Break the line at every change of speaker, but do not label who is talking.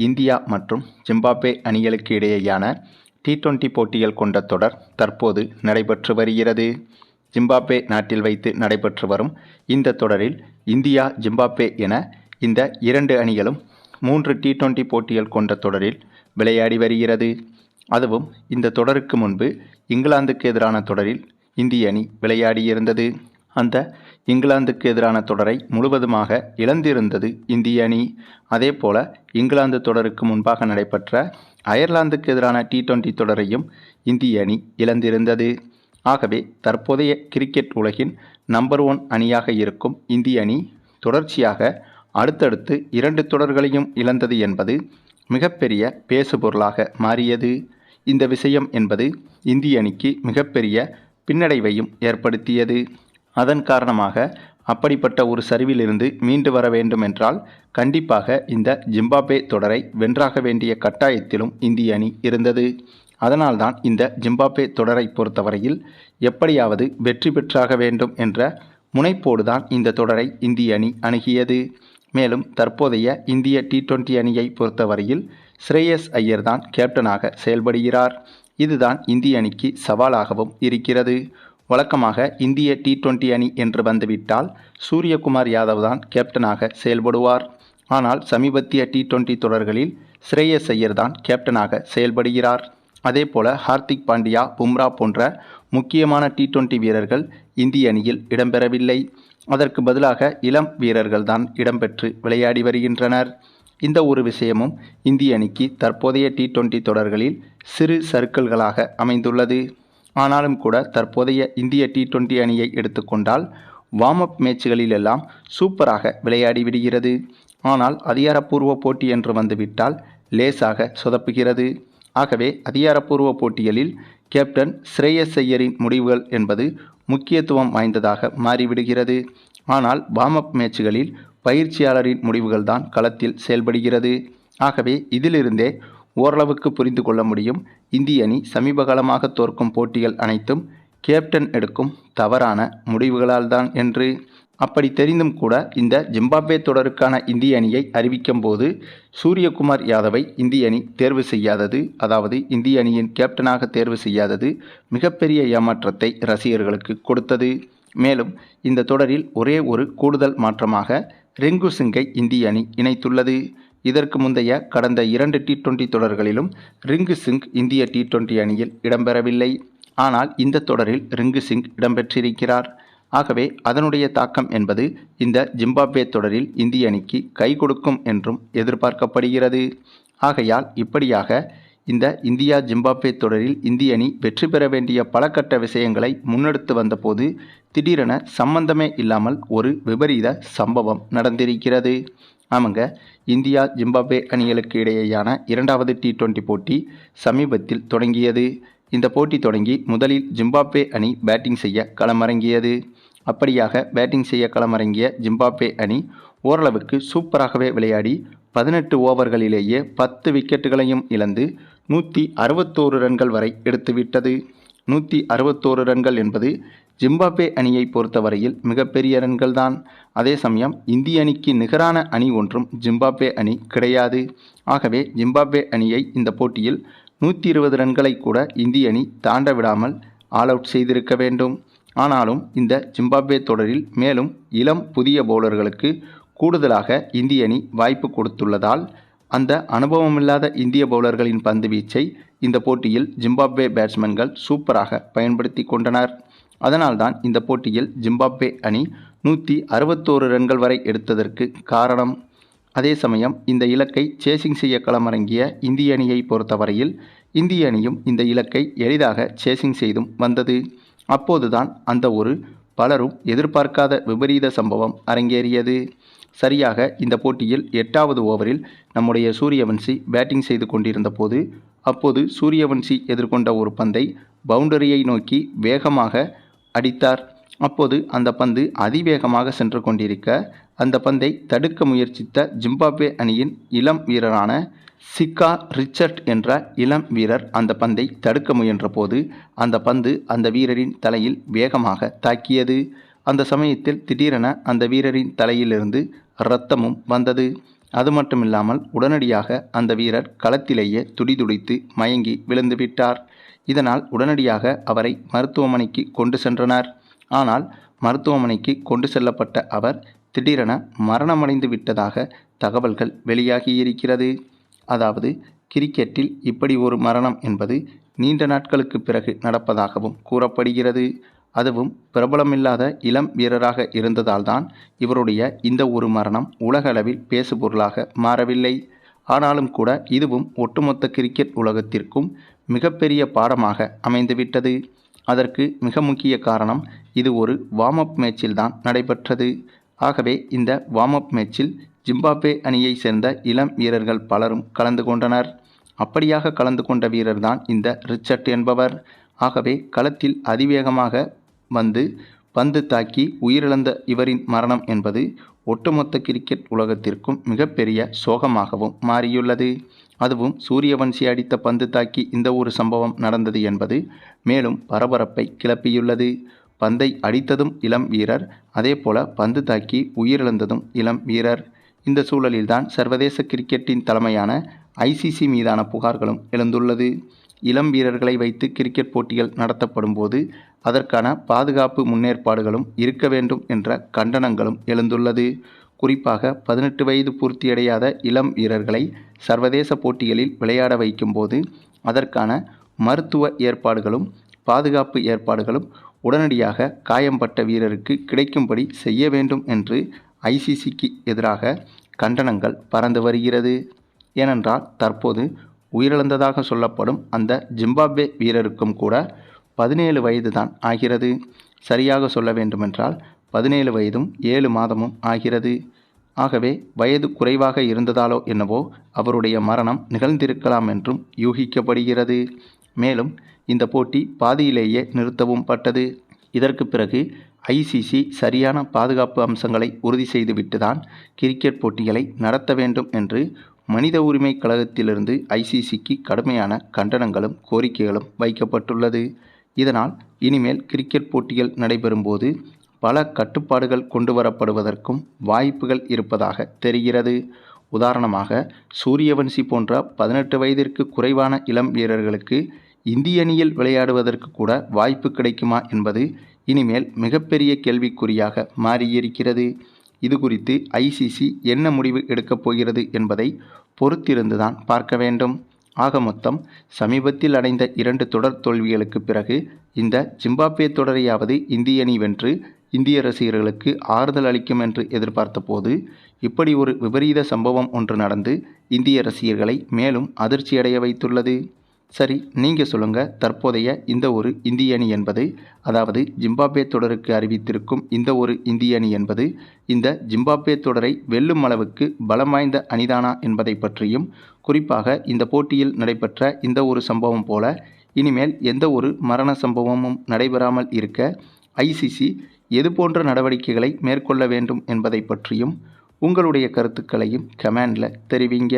India மற்றும் Zimbabwe அணிகளுக்கு இடையேயான T20 போட்டிகள் கொண்ட தொடர் தற்போது நடைபெற்று வருகிறது. ஜிம்பாப்வே நாட்டில் வைத்து நடைபெற்று வரும் இந்த தொடரில் இந்தியா, ஜிம்பாப்வே என இந்த இரண்டு அணிகளும் 3 T20 போட்டிகள் கொண்ட தொடரில் விளையாடி வருகிறது. அதுவும் இந்த தொடருக்கு முன்பு இங்கிலாந்துக்கு எதிரான தொடரில் இந்திய அணி விளையாடியிருந்தது. அந்த இங்கிலாந்துக்கு எதிரான தொடரை முழுவதுமாக இழந்திருந்தது இந்திய அணி. அதேபோல இங்கிலாந்து தொடருக்கு முன்பாக நடைபெற்ற அயர்லாந்துக்கு எதிரான T20 தொடரையும் இந்திய அணி இழந்திருந்தது. ஆகவே தற்போதைய கிரிக்கெட் உலகின் நம்பர் 1 அணியாக இருக்கும் இந்திய அணி தொடர்ச்சியாக அடுத்தடுத்து 2 தொடர்களையும் இழந்தது என்பது மிகப்பெரிய பேசுபொருளாக மாறியது. இந்த விஷயம் என்பது இந்திய அணிக்கு மிகப்பெரிய பின்னடைவையும் ஏற்படுத்தியது. அதன் காரணமாக அப்படிப்பட்ட ஒரு சரிவிலிருந்து மீண்டு வர வேண்டும் என்றால் கண்டிப்பாக இந்த ஜிம்பாப்வே தொடரை வென்றாக வேண்டிய கட்டாயத்திலும் இந்திய அணி இருந்தது. அதனால்தான் இந்த ஜிம்பாப்வே தொடரை பொறுத்தவரையில் எப்படியாவது வெற்றி பெற்றாக வேண்டும் என்ற முனைப்போடுதான் இந்த தொடரை இந்திய அணி அணுகியது. மேலும் தற்போதைய இந்திய T20 அணியை பொறுத்தவரையில் ஸ்ரேயஸ் ஐயர் தான் கேப்டனாக செயல்படுகிறார். இதுதான் இந்திய அணிக்கு சவாலாகவும் இருக்கிறது. வழக்கமாக இந்திய T20 அணி என்று வந்துவிட்டால் சூரியகுமார் யாதவ் தான் கேப்டனாக செயல்படுவார். ஆனால் சமீபத்திய T20 தொடர்களில் ஸ்ரேயஸ் ஐயர் தான் கேப்டனாக செயல்படுகிறார். அதேபோல ஹார்திக் பாண்டியா, பும்ரா போன்ற முக்கியமான T20 வீரர்கள் இந்திய அணியில் இடம்பெறவில்லை. அதற்கு பதிலாக இளம் வீரர்கள் தான் இடம்பெற்று விளையாடி வருகின்றனர். இந்த ஒரு விஷயமும் இந்திய அணிக்கு தற்போதைய T20 தொடர்களில் சிறு சறுக்கல்களாக அமைந்துள்ளது. ஆனாலும் கூட தற்போதைய இந்திய T20 அணியை எடுத்துக்கொண்டால் வார்ம் அப் மேட்சுகளில் எல்லாம் சூப்பராக விளையாடி விடுகிறது. ஆனால் அதிகாரப்பூர்வ போட்டி என்று வந்துவிட்டால் லேசாக சொதப்புகிறது. ஆகவே அதிகாரப்பூர்வ போட்டிகளில் கேப்டன் ஸ்ரேயஸ் ஐயரின் முடிவுகள் என்பது முக்கியத்துவம் வாய்ந்ததாக மாறிவிடுகிறது. ஆனால் வார்ம் அப் மேட்சுகளில் பயிற்சியாளரின் முடிவுகள் தான் களத்தில் செயல்படுகிறது. ஆகவே இதிலிருந்தே ஓரளவுக்கு புரிந்து கொள்ள முடியும் இந்திய அணி சமீப காலமாக தோற்கும் போட்டிகள் அனைத்தும் கேப்டன் எடுக்கும் தவறான முடிவுகளால் தான் என்று. அப்படி தெரிந்தும் கூட இந்த ஜிம்பாப்வே தொடருக்கான இந்திய அணியை அறிவிக்கும் போது சூரியகுமார் யாதவை இந்திய அணி தேர்வு செய்யாதது, அதாவது இந்திய அணியின் கேப்டனாக தேர்வு செய்யாதது மிகப்பெரிய ஏமாற்றத்தை ரசிகர்களுக்கு கொடுத்தது. மேலும் இந்த தொடரில் ஒரே ஒரு கூடுதல் மாற்றமாக ரிங்கு சிங்கை இந்திய அணி இணைத்துள்ளது. இதற்கு முந்தைய கடந்த 2 T20 தொடர்களிலும் ரிங்கு சிங் இந்திய T20 அணியில் இடம்பெறவில்லை. ஆனால் இந்த தொடரில் ரிங்கு சிங் இடம்பெற்றிருக்கிறார். ஆகவே அதனுடைய தாக்கம் என்பது இந்த ஜிம்பாப்வே தொடரில் இந்திய அணிக்கு கை கொடுக்கும் என்றும் எதிர்பார்க்கப்படுகிறது. ஆகையால் இப்படியாக இந்த இந்தியா ஜிம்பாப்வே தொடரில் இந்திய அணி வெற்றி பெற வேண்டிய பல கட்ட விஷயங்களை முன்னெடுத்து வந்தபோது திடீரென சம்பந்தமே இல்லாமல் ஒரு விபரீத சம்பவம் நடந்திருக்கிறது. ஆமாங்க, இந்தியா ஜிம்பாப்வே அணிகளுக்கு இடையேயான 2வது T20 போட்டி சமீபத்தில் தொடங்கியது. இந்த போட்டி தொடங்கி முதலில் ஜிம்பாப்வே அணி பேட்டிங் செய்ய களமிறங்கியது. அப்படியாக பேட்டிங் செய்ய களமிறங்கிய ஜிம்பாப்வே அணி ஓரளவுக்கு சூப்பராகவே விளையாடி 18 ஓவர்களிலேயே 10 விக்கெட்டுகளையும் இழந்து 161 ரன்கள் வரை எடுத்துவிட்டது. 161 ரன்கள் என்பது ஜிம்பாப்வே அணியை பொறுத்தவரையில் மிகப்பெரிய ரன்கள் தான். அதே சமயம் இந்திய அணிக்கு நிகரான அணி ஒன்றும் ஜிம்பாப்வே அணி கிடையாது. ஆகவே ஜிம்பாப்வே அணியை இந்த போட்டியில் 120 ரன்களை கூட இந்திய அணி தாண்ட விடாமல் ஆல் அவுட் செய்திருக்க வேண்டும். ஆனாலும் இந்த ஜிம்பாப்வே தொடரில் மேலும் இளம் புதிய பவுலர்களுக்கு கூடுதலாக இந்திய அணி வாய்ப்பு கொடுத்துள்ளதால் அந்த அனுபவமில்லாத இந்திய பவுலர்களின் பந்து வீச்சை இந்த போட்டியில் ஜிம்பாப்வே பேட்ஸ்மேன்கள் சூப்பராக பயன்படுத்தி கொண்டனர். அதனால்தான் இந்த போட்டியில் ஜிம்பாப்வே அணி 161 ரன்கள் வரை எடுத்ததற்கு காரணம். அதே சமயம் இந்த இலக்கை சேசிங் செய்ய களமிறங்கிய இந்திய அணியை பொறுத்தவரையில் இந்திய அணியும் இந்த இலக்கை எளிதாக சேசிங் செய்தும் வந்தது. அப்போதுதான் அந்த ஒரு பலரும் எதிர்பார்க்காத விபரீத சம்பவம் அரங்கேறியது. சரியாக இந்த போட்டியில் 8வது ஓவரில் நம்முடைய சூரியவன்சி பேட்டிங் செய்து கொண்டிருந்த போது அப்போது சூரியவன்சி எதிர்கொண்ட ஒரு பந்தை பவுண்டரியை நோக்கி வேகமாக அடித்தார். அப்போது அந்த பந்து அதிவேகமாக சென்று கொண்டிருக்க அந்த பந்தை தடுக்க முயற்சித்த ஜிம்பாப்வே அணியின் இளம் வீரரான சிக்கா ரிச்சர்ட் என்ற இளம் வீரர் அந்த பந்தை தடுக்க முயன்ற போது அந்த பந்து அந்த வீரரின் தலையில் வேகமாக தாக்கியது. அந்த சமயத்தில் திடீரென அந்த வீரரின் தலையிலிருந்து இரத்தமும் வந்தது. அது மட்டும் இல்லாமல் உடனடியாக அந்த வீரர் களத்திலேயே துடிதுடித்து மயங்கி விழுந்துவிட்டார். இதனால் உடனடியாக அவரை மருத்துவமனைக்கு கொண்டு சென்றனர். ஆனால் மருத்துவமனைக்கு கொண்டு செல்லப்பட்ட அவர் திடீரென மரணமடைந்து விட்டதாக தகவல்கள் வெளியாகியிருக்கிறது. அதாவது கிரிக்கெட்டில் இப்படி ஒரு மரணம் என்பது நீண்ட நாட்களுக்கு பிறகு நடப்பதாகவும் கூறப்படுகிறது. அதுவும் பிரபலமில்லாத இளம் வீரராக இருந்ததால்தான் இவருடைய இந்த ஒரு மரணம் உலக அளவில் பேசுபொருளாக மாறவில்லை. ஆனாலும் கூட இதுவும் ஒட்டுமொத்த கிரிக்கெட் உலகத்திற்கும் மிகப்பெரிய பாடமாக அமைந்துவிட்டது. அதற்கு மிக முக்கிய காரணம் இது ஒரு வார்ம் அப் மேட்சில்தான் நடைபெற்றது. ஆகவே இந்த வார்ம் அப் மேட்சில் ஜிம்பாப்வே அணியை சேர்ந்த இளம் வீரர்கள் பலரும் கலந்து கொண்டனர். அப்படியாக கலந்து கொண்ட வீரர்தான் இந்த ரிச்சர்ட் என்பவர். ஆகவே களத்தில் அதிவேகமாக வந்து பந்து தாக்கி உயிரிழந்த இவரின் மரணம் என்பது ஒட்டுமொத்த கிரிக்கெட் உலகத்திற்கும் மிகப்பெரிய சோகமாகவும் மாறியுள்ளது. அதுவும் சூரியவன்சி அடித்த பந்து தாக்கி இந்த ஒரு சம்பவம் நடந்தது என்பது மேலும் பரபரப்பை கிளப்பியுள்ளது. பந்தை அடித்ததும் இளம் வீரர், அதேபோல பந்து தாக்கி உயிரிழந்ததும் இளம் வீரர். இந்த சூழலில்தான் சர்வதேச கிரிக்கெட்டின் தலைமையான ஐசிசி மீதான புகார்களும் எழுந்துள்ளது. இளம் வீரர்களை வைத்து கிரிக்கெட் போட்டிகள் நடத்தப்படும் போது அதற்கான பாதுகாப்பு முன்னேற்பாடுகளும் இருக்க வேண்டும் என்ற கண்டனங்களும் எழுந்துள்ளது. குறிப்பாக 18 வயது பூர்த்தியடையாத இளம் வீரர்களை சர்வதேச போட்டிகளில் விளையாட வைக்கும்போது அதற்கான மருத்துவ ஏற்பாடுகளும் பாதுகாப்பு ஏற்பாடுகளும் உடனடியாக காயம்பட்ட வீரருக்கு கிடைக்கும்படி செய்ய வேண்டும் என்று ஐசிசிக்கு எதிராக கண்டனங்கள் பறந்து வருகிறது. ஏனென்றால் தற்போது உயிரிழந்ததாக சொல்லப்படும் அந்த ஜிம்பாப்வே வீரருக்கும் கூட 17 வயது தான் ஆகிறது. சரியாக சொல்ல வேண்டுமென்றால் 17 வயதும் 7 மாதமும் ஆகிறது. ஆகவே வயது குறைவாக இருந்ததாலோ என்னவோ அவருடைய மரணம் நிகழ்ந்திருக்கலாம் என்றும் யூகிக்கப்படுகிறது. மேலும் இந்த போட்டி பாதியிலேயே நிறுத்தவும் பட்டது. இதற்கு பிறகு ஐசிசி சரியான பாதுகாப்பு அம்சங்களை உறுதி செய்துவிட்டுதான் கிரிக்கெட் போட்டிகளை நடத்த வேண்டும் என்று மனித உரிமை கழகத்திலிருந்து ஐசிசிக்கு கடுமையான கண்டனங்களும் கோரிக்கைகளும் வைக்கப்பட்டுள்ளது. இதனால் இனிமேல் கிரிக்கெட் போட்டிகள் நடைபெறும்போது பல கட்டுப்பாடுகள் கொண்டு வரப்படுவதற்கும் வாய்ப்புகள் இருப்பதாக தெரிகிறது. உதாரணமாக சூரியவன்சி போன்ற 18 வயதிற்கு குறைவான இளம் வீரர்களுக்கு இந்திய அணியில் விளையாடுவதற்கு கூட வாய்ப்பு கிடைக்குமா என்பது இனிமேல் மிகப்பெரிய கேள்விக்குறியாக மாறியிருக்கிறது. இது குறித்து ஐசிசி என்ன முடிவு எடுக்கப் போகிறது என்பதை பொறுத்திருந்துதான் பார்க்க வேண்டும். ஆக மொத்தம் சமீபத்தில் அடைந்த 2 தொடர் தோல்விகளுக்கு பிறகு இந்த ஜிம்பாப்வே தொடரையாவது இந்திய அணி வென்று இந்திய ரசிகர்களுக்கு ஆறுதல் அளிக்கும் என்று எதிர்பார்த்த போது இப்படி ஒரு விபரீத சம்பவம் ஒன்று நடந்து இந்திய ரசிகர்களை மேலும் அதிர்ச்சியடைய வைத்துள்ளது. சரி, நீங்கள் சொல்லுங்கள், தற்போதைய இந்த ஒரு இந்திய அணி என்பது, அதாவது ஜிம்பாப்வே தொடருக்கு அறிவித்திருக்கும் இந்த ஒரு இந்திய அணி என்பது இந்த ஜிம்பாப்வே தொடரை வெல்லும் அளவுக்கு பலம் வாய்ந்த அணிதானா என்பதை பற்றியும், குறிப்பாக இந்த போட்டியில் நடைபெற்ற இந்த ஒரு சம்பவம் போல இனிமேல் எந்த ஒரு மரண சம்பவமும் நடைபெறாமல் இருக்க ஐசிசி எது போன்ற நடவடிக்கைகளை மேற்கொள்ள வேண்டும் என்பதை பற்றியும் உங்களுடைய கருத்துக்களையும் கமெண்டில் தெரிவிங்க.